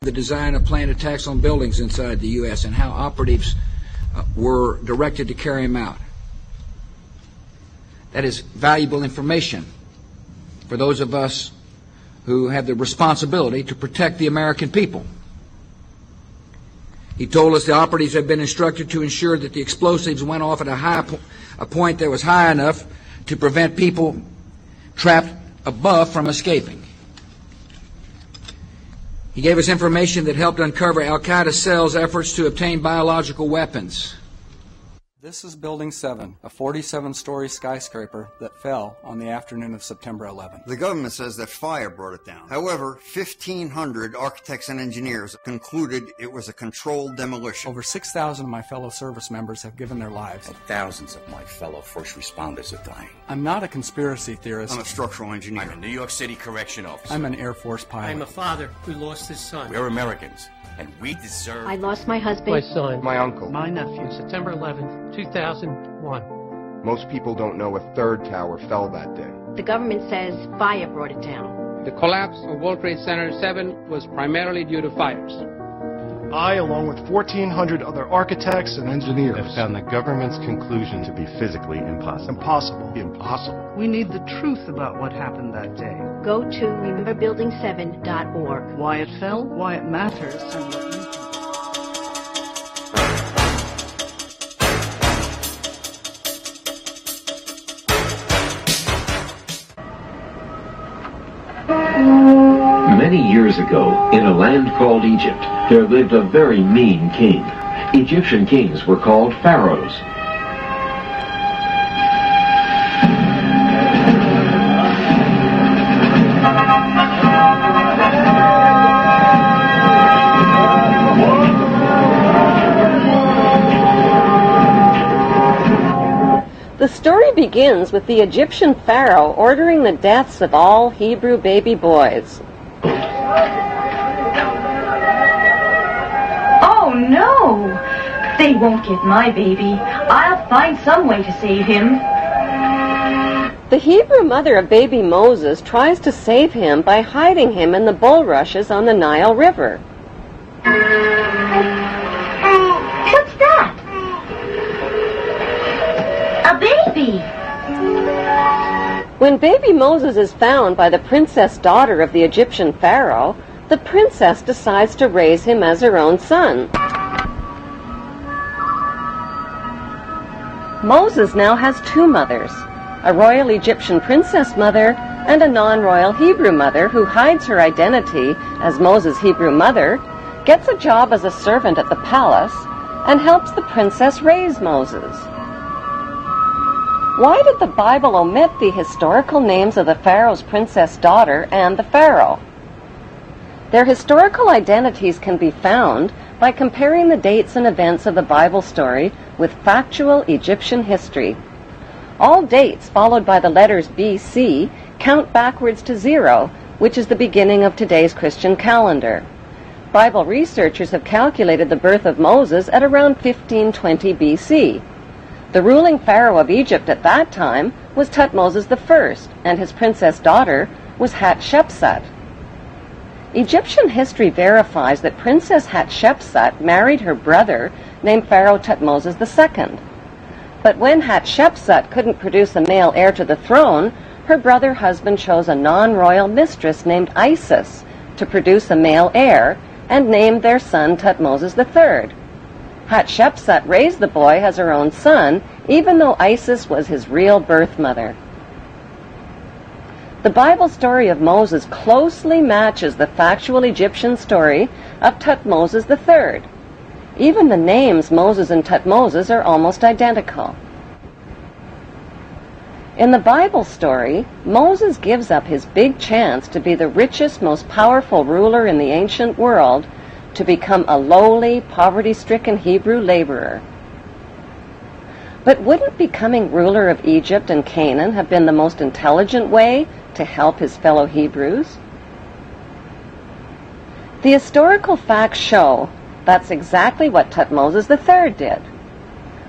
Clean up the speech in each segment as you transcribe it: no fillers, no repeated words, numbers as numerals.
the design of planned attacks on buildings inside the U.S. and how operatives were directed to carry them out. That is valuable information for those of us who have the responsibility to protect the American people. He told us the operatives had been instructed to ensure that the explosives went off at a point that was high enough to prevent people trapped above from escaping. He gave us information that helped uncover Al-Qaeda cells' efforts to obtain biological weapons. This is Building 7, a 47-story skyscraper that fell on the afternoon of September 11th. The government says that fire brought it down. However, 1,500 architects and engineers concluded it was a controlled demolition. Over 6,000 of my fellow service members have given their lives. And thousands of my fellow first responders are dying. I'm not a conspiracy theorist. I'm a structural engineer. I'm a New York City correction officer. I'm an Air Force pilot. I'm a father who lost his son. We're Americans, and we deserve... I lost my husband. My son. My uncle. My nephew. September 11th, 2001. Most people don't know a third tower fell that day. The government says fire brought it down. The collapse of World Trade Center 7 was primarily due to fires. I, along with 1,400 other architects and engineers, have found the government's conclusion to be physically impossible. Impossible. We need the truth about what happened that day. Go to rememberbuilding7.org. Why it fell, why it matters, and what you can do. Many years ago, in a land called Egypt, there lived a very mean king. Egyptian kings were called pharaohs. The story begins with the Egyptian pharaoh ordering the deaths of all Hebrew baby boys. Oh no! They won't get my baby. I'll find some way to save him. The Hebrew mother of baby Moses tries to save him by hiding him in the bulrushes on the Nile River. What's that? A baby! When baby Moses is found by the princess daughter of the Egyptian pharaoh, the princess decides to raise him as her own son. Moses now has two mothers, a royal Egyptian princess mother and a non-royal Hebrew mother who hides her identity as Moses' Hebrew mother, gets a job as a servant at the palace, and helps the princess raise Moses. Why did the Bible omit the historical names of the pharaoh's princess daughter and the pharaoh? Their historical identities can be found by comparing the dates and events of the Bible story with factual Egyptian history. All dates followed by the letters BC count backwards to 0, which is the beginning of today's Christian calendar. Bible researchers have calculated the birth of Moses at around 1520 BC. The ruling pharaoh of Egypt at that time was Thutmose I, and his princess daughter was Hatshepsut. Egyptian history verifies that Princess Hatshepsut married her brother named Pharaoh Thutmose II. But when Hatshepsut couldn't produce a male heir to the throne, her brother husband chose a non-royal mistress named Isis to produce a male heir and named their son Thutmose III. Hatshepsut raised the boy as her own son, even though Isis was his real birth mother. The Bible story of Moses closely matches the factual Egyptian story of Thutmose III. Even the names Moses and Thutmose are almost identical. In the Bible story, Moses gives up his big chance to be the richest, most powerful ruler in the ancient world to become a lowly, poverty-stricken Hebrew laborer. But wouldn't becoming ruler of Egypt and Canaan have been the most intelligent way to help his fellow Hebrews? The historical facts show that's exactly what Thutmose III did.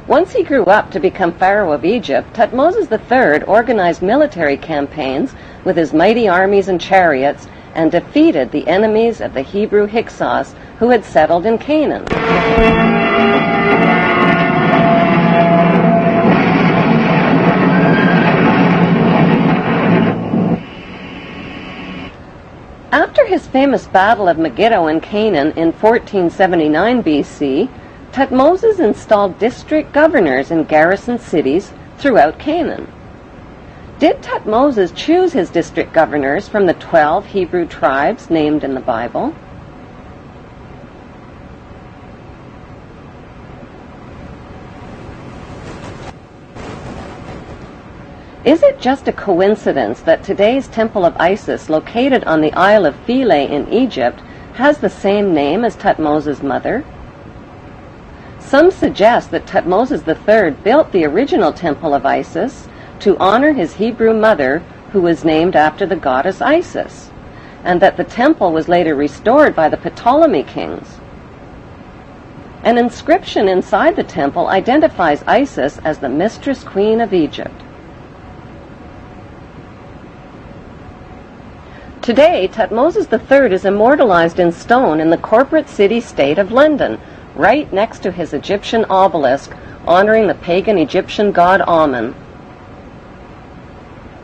Once he grew up to become Pharaoh of Egypt, Thutmose III organized military campaigns with his mighty armies and chariots and defeated the enemies of the Hebrew Hyksos who had settled in Canaan. After his famous Battle of Megiddo in Canaan in 1479 BC, Thutmoses installed district governors in garrison cities throughout Canaan. Did Thutmoses choose his district governors from the 12 Hebrew tribes named in the Bible? Is it just a coincidence that today's Temple of Isis, located on the Isle of Philae in Egypt, has the same name as Thutmoses' mother? Some suggest that Thutmoses III built the original Temple of Isis to honor his Hebrew mother, who was named after the goddess Isis, and that the temple was later restored by the Ptolemy kings. An inscription inside the temple identifies Isis as the mistress queen of Egypt. Today, Thutmoses III is immortalized in stone in the corporate city-state of London, right next to his Egyptian obelisk honoring the pagan Egyptian god Amun.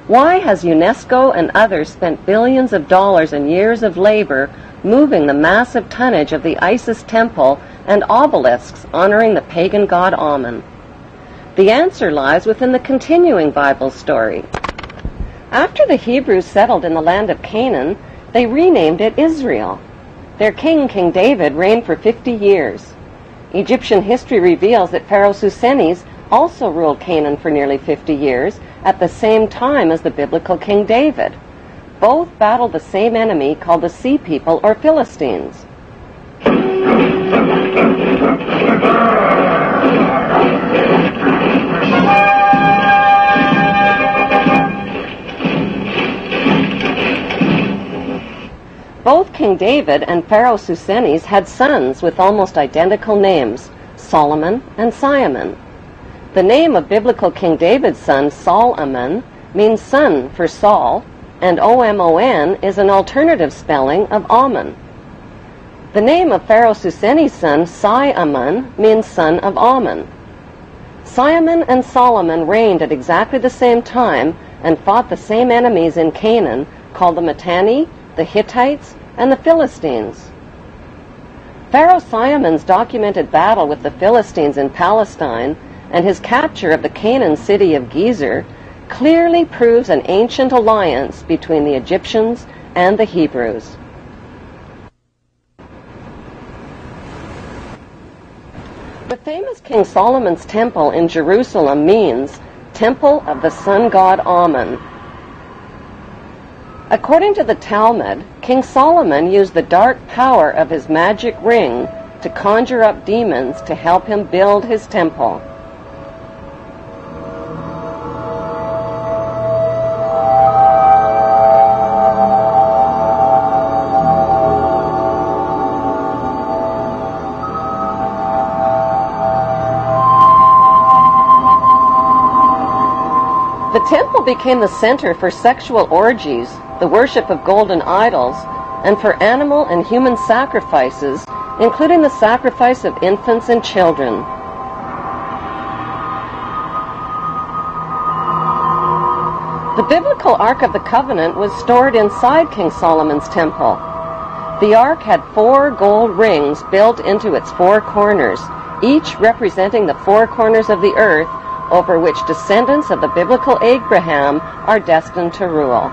Why has UNESCO and others spent billions of dollars and years of labor moving the massive tonnage of the Isis temple and obelisks honoring the pagan god Amun? The answer lies within the continuing Bible story. After the Hebrews settled in the land of Canaan, they renamed it Israel. Their king, King David, reigned for 50 years. Egyptian history reveals that Pharaoh Susenes also ruled Canaan for nearly 50 years, at the same time as the biblical King David. Both battled the same enemy called the Sea People or Philistines. Both King David and Pharaoh Susenes had sons with almost identical names, Solomon and Simon. The name of biblical King David's son, Sol-Amon, means son for Saul, and O-M-O-N is an alternative spelling of Ammon. The name of Pharaoh Susenes' son, Si-Amon, means son of Ammon. Simon and Solomon reigned at exactly the same time and fought the same enemies in Canaan, called the Mitanni, the Hittites, and the Philistines. Pharaoh Simon's documented battle with the Philistines in Palestine and his capture of the Canaan city of Gezer clearly proves an ancient alliance between the Egyptians and the Hebrews. The famous King Solomon's temple in Jerusalem means Temple of the Sun God Ammon. According to the Talmud, King Solomon used the dark power of his magic ring to conjure up demons to help him build his temple. The temple became the center for sexual orgies, the worship of golden idols, and for animal and human sacrifices, including the sacrifice of infants and children. The biblical Ark of the Covenant was stored inside King Solomon's temple. The Ark had 4 gold rings built into its 4 corners, each representing the 4 corners of the earth over which descendants of the biblical Abraham are destined to rule.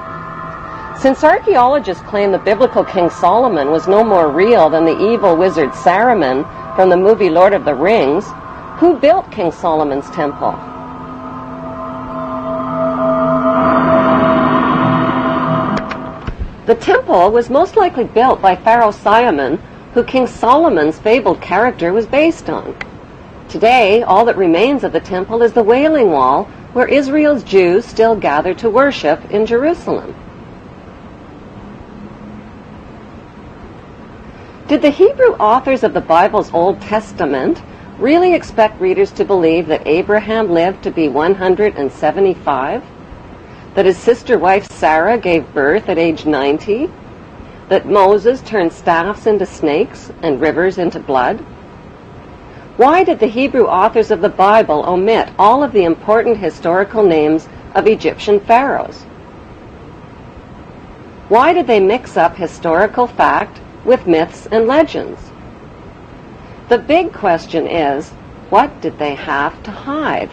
Since archaeologists claim the biblical King Solomon was no more real than the evil wizard Saruman from the movie Lord of the Rings, who built King Solomon's temple? The temple was most likely built by Pharaoh Simon, who King Solomon's fabled character was based on. Today, all that remains of the temple is the Wailing Wall, where Israel's Jews still gather to worship in Jerusalem. Did the Hebrew authors of the Bible's Old Testament really expect readers to believe that Abraham lived to be 175? That his sister wife Sarah gave birth at age 90? That Moses turned staffs into snakes and rivers into blood? Why did the Hebrew authors of the Bible omit all of the important historical names of Egyptian pharaohs? Why did they mix up historical fact with myths and legends? The big question is, what did they have to hide?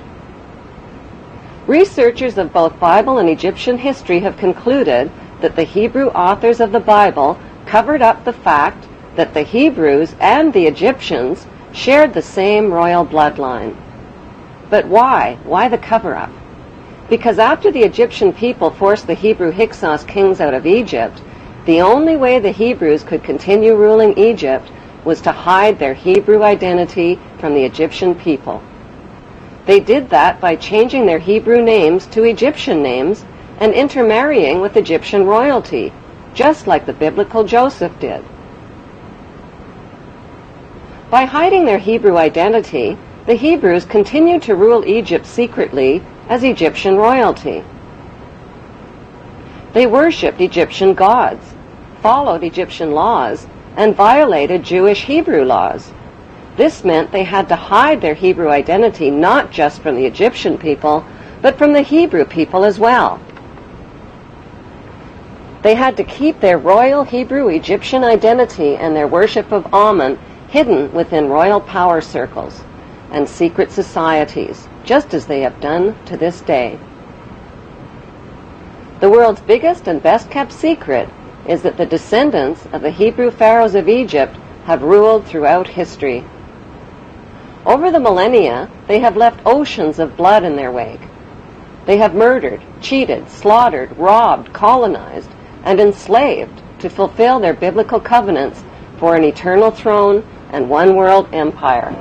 Researchers of both Bible and Egyptian history have concluded that the Hebrew authors of the Bible covered up the fact that the Hebrews and the Egyptians shared the same royal bloodline. But why? Why the cover-up? Because after the Egyptian people forced the Hebrew Hyksos kings out of Egypt, the only way the Hebrews could continue ruling Egypt was to hide their Hebrew identity from the Egyptian people. They did that by changing their Hebrew names to Egyptian names and intermarrying with Egyptian royalty, just like the biblical Joseph did. By hiding their Hebrew identity, the Hebrews continued to rule Egypt secretly as Egyptian royalty. They worshipped Egyptian gods, followed Egyptian laws, and violated Jewish Hebrew laws. This meant they had to hide their Hebrew identity not just from the Egyptian people, but from the Hebrew people as well. They had to keep their royal Hebrew Egyptian identity and their worship of Amun hidden within royal power circles and secret societies, just as they have done to this day. The world's biggest and best-kept secret is that the descendants of the Hebrew pharaohs of Egypt have ruled throughout history. Over the millennia, they have left oceans of blood in their wake. They have murdered, cheated, slaughtered, robbed, colonized, and enslaved to fulfill their biblical covenants for an eternal throne and one world empire.